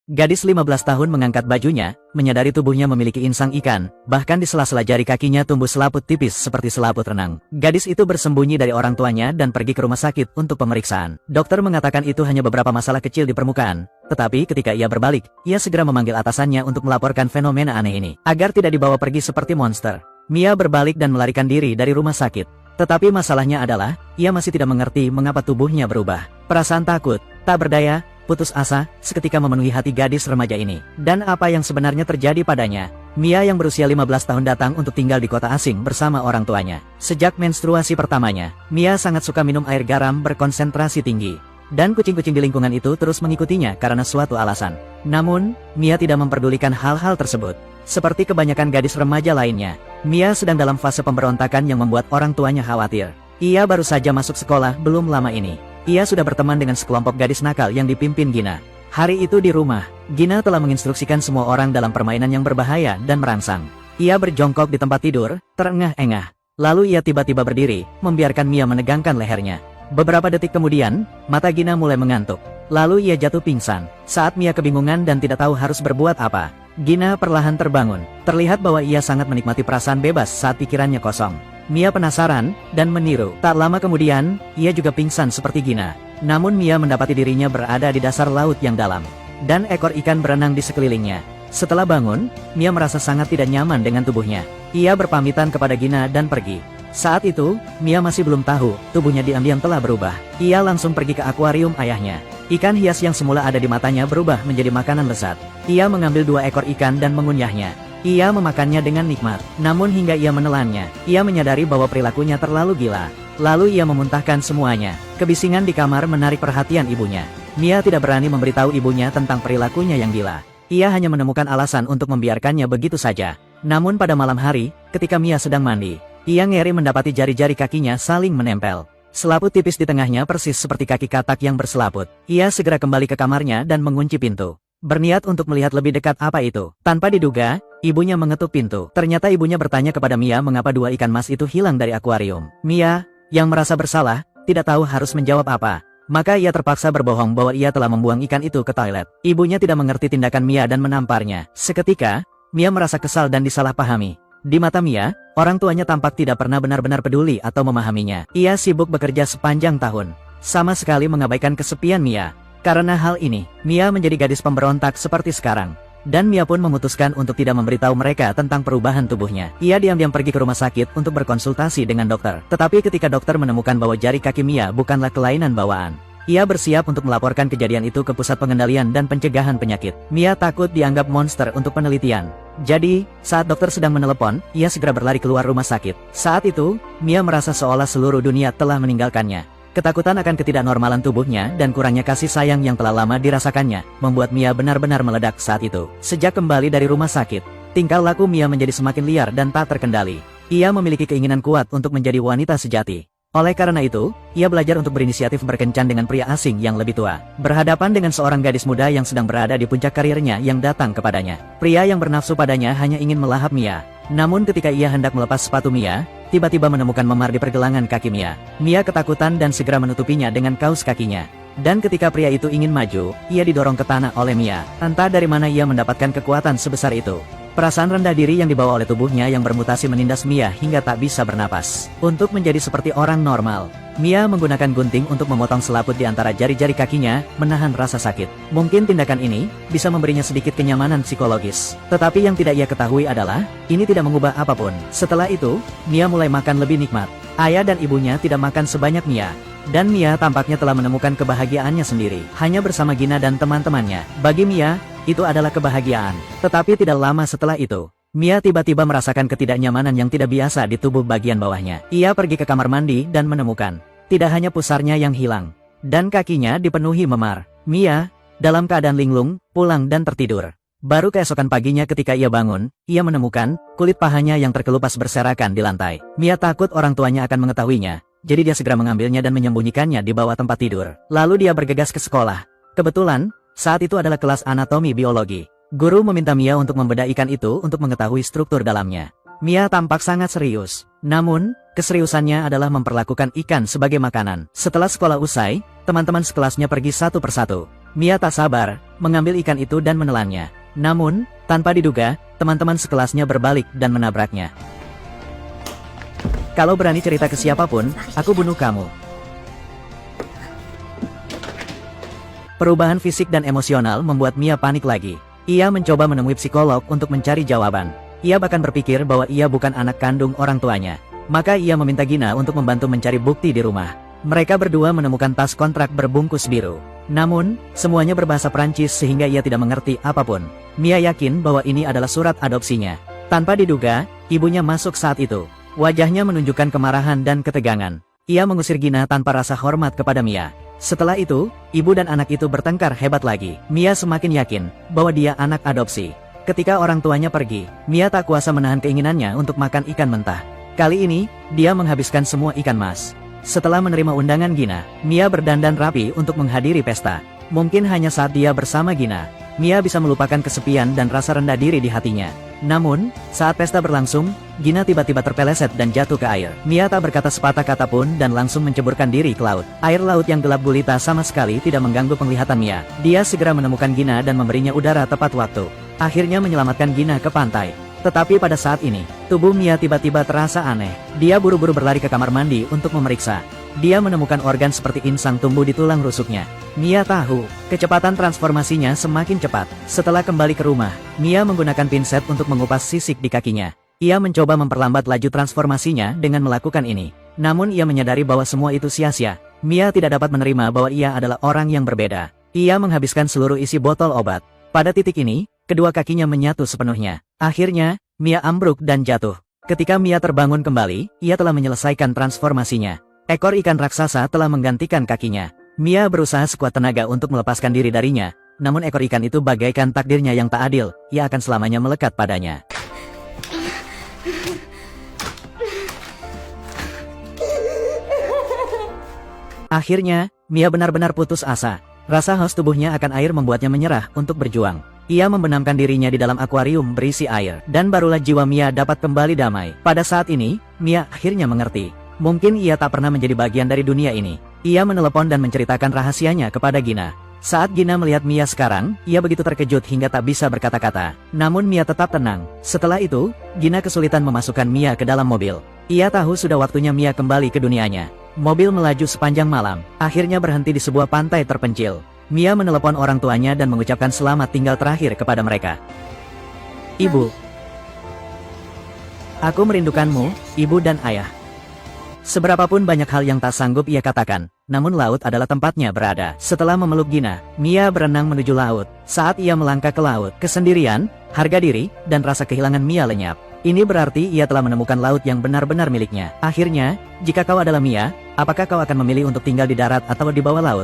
Gadis 15 tahun mengangkat bajunya, menyadari tubuhnya memiliki insang ikan, bahkan di sela-sela jari kakinya tumbuh selaput tipis seperti selaput renang. Gadis itu bersembunyi dari orang tuanya dan pergi ke rumah sakit untuk pemeriksaan. Dokter mengatakan itu hanya beberapa masalah kecil di permukaan, tetapi ketika ia berbalik, ia segera memanggil atasannya untuk melaporkan fenomena aneh ini, agar tidak dibawa pergi seperti monster. Mia berbalik dan melarikan diri dari rumah sakit. Tetapi masalahnya adalah, ia masih tidak mengerti mengapa tubuhnya berubah. Perasaan takut, tak berdaya, putus asa, seketika memenuhi hati gadis remaja ini. Dan apa yang sebenarnya terjadi padanya? Mia yang berusia 15 tahun datang untuk tinggal di kota asing bersama orang tuanya. Sejak menstruasi pertamanya, Mia sangat suka minum air garam berkonsentrasi tinggi. Dan kucing-kucing di lingkungan itu terus mengikutinya karena suatu alasan. Namun, Mia tidak memperdulikan hal-hal tersebut. Seperti kebanyakan gadis remaja lainnya, Mia sedang dalam fase pemberontakan yang membuat orang tuanya khawatir. Ia baru saja masuk sekolah belum lama ini. Ia sudah berteman dengan sekelompok gadis nakal yang dipimpin Gina. Hari itu di rumah, Gina telah menginstruksikan semua orang dalam permainan yang berbahaya dan merangsang. Ia berjongkok di tempat tidur, terengah-engah. Lalu ia tiba-tiba berdiri, membiarkan Mia menegangkan lehernya. Beberapa detik kemudian, mata Gina mulai mengantuk. Lalu ia jatuh pingsan. Saat Mia kebingungan dan tidak tahu harus berbuat apa, Gina perlahan terbangun. Terlihat bahwa ia sangat menikmati perasaan bebas saat pikirannya kosong. Mia penasaran dan meniru. Tak lama kemudian, ia juga pingsan seperti Gina. Namun Mia mendapati dirinya berada di dasar laut yang dalam. Dan ekor ikan berenang di sekelilingnya. Setelah bangun, Mia merasa sangat tidak nyaman dengan tubuhnya. Ia berpamitan kepada Gina dan pergi. Saat itu, Mia masih belum tahu, tubuhnya diam-diam telah berubah. Ia langsung pergi ke akuarium ayahnya. Ikan hias yang semula ada di matanya berubah menjadi makanan lezat. Ia mengambil 2 ekor ikan dan mengunyahnya. Ia memakannya dengan nikmat. Namun hingga ia menelannya, ia menyadari bahwa perilakunya terlalu gila. Lalu ia memuntahkan semuanya. Kebisingan di kamar menarik perhatian ibunya. Mia tidak berani memberitahu ibunya tentang perilakunya yang gila. Ia hanya menemukan alasan untuk membiarkannya begitu saja. Namun pada malam hari, ketika Mia sedang mandi, ia ngeri mendapati jari-jari kakinya saling menempel. Selaput tipis di tengahnya persis seperti kaki katak yang berselaput. Ia segera kembali ke kamarnya dan mengunci pintu. Berniat untuk melihat lebih dekat apa itu. Tanpa diduga, ibunya mengetuk pintu. Ternyata ibunya bertanya kepada Mia mengapa 2 ikan mas itu hilang dari akuarium. Mia, yang merasa bersalah, tidak tahu harus menjawab apa. Maka ia terpaksa berbohong bahwa ia telah membuang ikan itu ke toilet. Ibunya tidak mengerti tindakan Mia dan menamparnya. Seketika, Mia merasa kesal dan disalahpahami. Di mata Mia, orang tuanya tampak tidak pernah benar-benar peduli atau memahaminya. Ia sibuk bekerja sepanjang tahun, sama sekali mengabaikan kesepian Mia. Karena hal ini, Mia menjadi gadis pemberontak seperti sekarang. Dan Mia pun memutuskan untuk tidak memberitahu mereka tentang perubahan tubuhnya. Ia diam-diam pergi ke rumah sakit untuk berkonsultasi dengan dokter. Tetapi ketika dokter menemukan bahwa jari kaki Mia bukanlah kelainan bawaan, ia bersiap untuk melaporkan kejadian itu ke Pusat Pengendalian dan Pencegahan Penyakit. Mia takut dianggap monster untuk penelitian. Jadi, saat dokter sedang menelepon, ia segera berlari keluar rumah sakit. Saat itu, Mia merasa seolah seluruh dunia telah meninggalkannya. Ketakutan akan ketidaknormalan tubuhnya dan kurangnya kasih sayang yang telah lama dirasakannya, membuat Mia benar-benar meledak saat itu. Sejak kembali dari rumah sakit, tingkah laku Mia menjadi semakin liar dan tak terkendali. Ia memiliki keinginan kuat untuk menjadi wanita sejati. Oleh karena itu, ia belajar untuk berinisiatif berkencan dengan pria asing yang lebih tua. Berhadapan dengan seorang gadis muda yang sedang berada di puncak karirnya yang datang kepadanya. Pria yang bernafsu padanya hanya ingin melahap Mia. Namun ketika ia hendak melepas sepatu Mia, tiba-tiba menemukan memar di pergelangan kaki Mia. Mia ketakutan dan segera menutupinya dengan kaus kakinya. Dan ketika pria itu ingin maju, ia didorong ke tanah oleh Mia. Entah dari mana ia mendapatkan kekuatan sebesar itu. Perasaan rendah diri yang dibawa oleh tubuhnya yang bermutasi menindas Mia hingga tak bisa bernapas. Untuk menjadi seperti orang normal, Mia menggunakan gunting untuk memotong selaput di antara jari-jari kakinya, menahan rasa sakit. Mungkin tindakan ini bisa memberinya sedikit kenyamanan psikologis. Tetapi yang tidak ia ketahui adalah, ini tidak mengubah apapun. Setelah itu, Mia mulai makan lebih nikmat. Ayah dan ibunya tidak makan sebanyak Mia. Dan Mia tampaknya telah menemukan kebahagiaannya sendiri, hanya bersama Gina dan teman-temannya. Bagi Mia, itu adalah kebahagiaan. Tetapi tidak lama setelah itu, Mia tiba-tiba merasakan ketidaknyamanan yang tidak biasa di tubuh bagian bawahnya. Ia pergi ke kamar mandi dan menemukan, tidak hanya pusarnya yang hilang, dan kakinya dipenuhi memar. Mia, dalam keadaan linglung, pulang dan tertidur. Baru keesokan paginya ketika ia bangun, ia menemukan kulit pahanya yang terkelupas berserakan di lantai. Mia takut orang tuanya akan mengetahuinya. Jadi dia segera mengambilnya dan menyembunyikannya di bawah tempat tidur. Lalu dia bergegas ke sekolah. Kebetulan, saat itu adalah kelas anatomi biologi. Guru meminta Mia untuk membedah ikan itu untuk mengetahui struktur dalamnya. Mia tampak sangat serius. Namun, keseriusannya adalah memperlakukan ikan sebagai makanan. Setelah sekolah usai, teman-teman sekelasnya pergi satu persatu. Mia tak sabar, mengambil ikan itu dan menelannya. Namun, tanpa diduga, teman-teman sekelasnya berbalik dan menabraknya. Kalau berani cerita ke siapapun, aku bunuh kamu. Perubahan fisik dan emosional membuat Mia panik lagi. Ia mencoba menemui psikolog untuk mencari jawaban. Ia bahkan berpikir bahwa ia bukan anak kandung orang tuanya. Maka ia meminta Gina untuk membantu mencari bukti di rumah. Mereka berdua menemukan tas kontrak berbungkus biru. Namun, semuanya berbahasa Prancis sehingga ia tidak mengerti apapun. Mia yakin bahwa ini adalah surat adopsinya. Tanpa diduga, ibunya masuk saat itu. Wajahnya menunjukkan kemarahan dan ketegangan. Ia mengusir Gina tanpa rasa hormat kepada Mia. Setelah itu, ibu dan anak itu bertengkar hebat lagi. Mia semakin yakin bahwa dia anak adopsi. Ketika orang tuanya pergi, Mia tak kuasa menahan keinginannya untuk makan ikan mentah. Kali ini, dia menghabiskan semua ikan mas. Setelah menerima undangan Gina, Mia berdandan rapi untuk menghadiri pesta. Mungkin hanya saat dia bersama Gina, Mia bisa melupakan kesepian dan rasa rendah diri di hatinya. Namun, saat pesta berlangsung, Gina tiba-tiba terpeleset dan jatuh ke air. Mia tak berkata sepatah kata pun dan langsung menceburkan diri ke laut. Air laut yang gelap gulita sama sekali tidak mengganggu penglihatan Mia. Dia segera menemukan Gina dan memberinya udara tepat waktu. Akhirnya menyelamatkan Gina ke pantai. Tetapi pada saat ini, tubuh Mia tiba-tiba terasa aneh. Dia buru-buru berlari ke kamar mandi untuk memeriksa. Dia menemukan organ seperti insang tumbuh di tulang rusuknya. Mia tahu, kecepatan transformasinya semakin cepat. Setelah kembali ke rumah, Mia menggunakan pinset untuk mengupas sisik di kakinya. Ia mencoba memperlambat laju transformasinya dengan melakukan ini. Namun ia menyadari bahwa semua itu sia-sia. Mia tidak dapat menerima bahwa ia adalah orang yang berbeda. Ia menghabiskan seluruh isi botol obat. Pada titik ini, kedua kakinya menyatu sepenuhnya. Akhirnya, Mia ambruk dan jatuh. Ketika Mia terbangun kembali, ia telah menyelesaikan transformasinya. Ekor ikan raksasa telah menggantikan kakinya. Mia berusaha sekuat tenaga untuk melepaskan diri darinya, namun ekor ikan itu bagaikan takdirnya yang tak adil, ia akan selamanya melekat padanya. Akhirnya, Mia benar-benar putus asa. Rasa haus tubuhnya akan air membuatnya menyerah untuk berjuang. Ia membenamkan dirinya di dalam akuarium berisi air, dan barulah jiwa Mia dapat kembali damai. Pada saat ini, Mia akhirnya mengerti. Mungkin ia tak pernah menjadi bagian dari dunia ini. Ia menelepon dan menceritakan rahasianya kepada Gina. Saat Gina melihat Mia sekarang, ia begitu terkejut hingga tak bisa berkata-kata. Namun Mia tetap tenang. Setelah itu, Gina kesulitan memasukkan Mia ke dalam mobil. Ia tahu sudah waktunya Mia kembali ke dunianya. Mobil melaju sepanjang malam, akhirnya berhenti di sebuah pantai terpencil. Mia menelepon orang tuanya dan mengucapkan selamat tinggal terakhir kepada mereka. Ibu. Aku merindukanmu, ibu dan ayah. Seberapapun banyak hal yang tak sanggup ia katakan, namun laut adalah tempatnya berada. Setelah memeluk Gina, Mia berenang menuju laut. Saat ia melangkah ke laut, kesendirian, harga diri, dan rasa kehilangan Mia lenyap. Ini berarti ia telah menemukan laut yang benar-benar miliknya. Akhirnya, jika kau adalah Mia, apakah kau akan memilih untuk tinggal di darat atau di bawah laut?